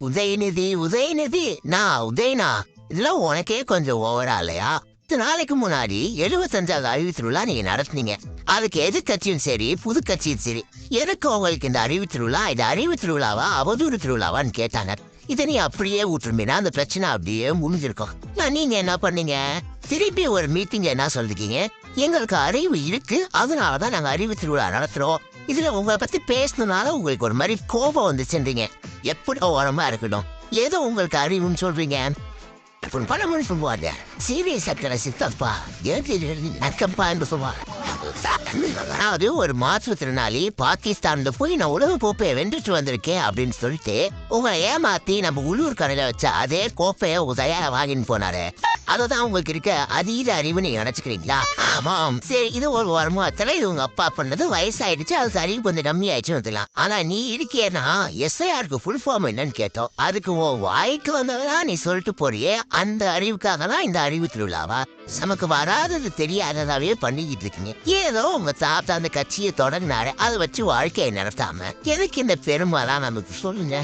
உதயநிதி நான் உதயனா இதெல்லாம் உனக்கே கொஞ்சம் ஓவரா இல்லையா? 10 நாளைக்கு முன்னாடி 75வது அறிவு திருவிழா நீங்க நடத்துனீங்க. அதுக்கு எதிர்கட்சியும் சரி புது கட்சியும் சரி எனக்கு உங்களுக்கு இந்த அறிவு திருவிழா இது அறிவு திருவிழாவா அவதூறு திருவிழாவான்னு கேட்டாங்க. இதை நீ அப்படியே விட்டுருந்தீங்கன்னா அந்த பிரச்சனை அப்படியே முடிஞ்சிருக்கும். நீங்க என்ன பண்ணீங்க? திருப்பி ஒரு மீட்டிங் என்ன சொல்லிருக்கீங்க? எங்களுக்கு அறிவு இருக்கு, அதனாலதான் நாங்க அறிவு திருவிழா நடத்துறோம். இதுல உங்களை பத்தி பேசினதுனால உங்களுக்கு ஒரு மாதிரி கோபம் வந்துச்சுன்றீங்க. எப்படி ஓரமா இருக்கட்டும், ஏதோ உங்களுக்கு அறிவுன்னு சொல்றீங்க. பணம்னு சொல்லுவாங்க, சீரியஸ் அக்கறை சித்தப்பா நக்கம்பா என்று சொல்லுவாங்க. அதாவது ஒரு மாற்றுத்திறனாளி பாகிஸ்தான்ல போய் நான் உலக கோப்பையை வென்றுட்டு வந்திருக்கேன் அப்படின்னு சொல்லிட்டு உங்களை ஏமாத்தி நம்ம உள்ளூர் கடையில வச்ச அதே கோப்பையை உதயா வாங்கின்னு போனாரு. அதுதான் உங்களுக்கு இருக்க அதீத அறிவு நீங்க நினைச்சுக்கிறீங்களா? ஆமாம், சரி, இது ஒரு வருமானத்துல இது உங்க அப்பா பண்ணது, வயசாயிடுச்சு, அது அறிவு கொஞ்சம் கம்மி ஆயிடுச்சுன்னு வந்துக்கலாம். ஆனா நீ இருக்கேன்னா எஸ்ஐஆருக்கு ஃபுல் ஃபார்ம் என்னன்னு கேட்டோம். அதுக்கு உன் வாய்க்கு வந்ததான் நீ சொல்லிட்டு போறியே, அந்த அறிவுக்காக தான் இந்த அறிவு திருவிழாவா? நமக்கு வராதது தெரியாததாவே பண்ணிக்கிட்டு இருக்கீங்க. ஏதோ உங்க தாத்தா அந்த கட்சியை தொடங்கினாரு, அதை வச்சு வாழ்க்கையை நடத்தாம எதுக்கு இந்த பெருமைலாம் நமக்கு சொல்லுங்க.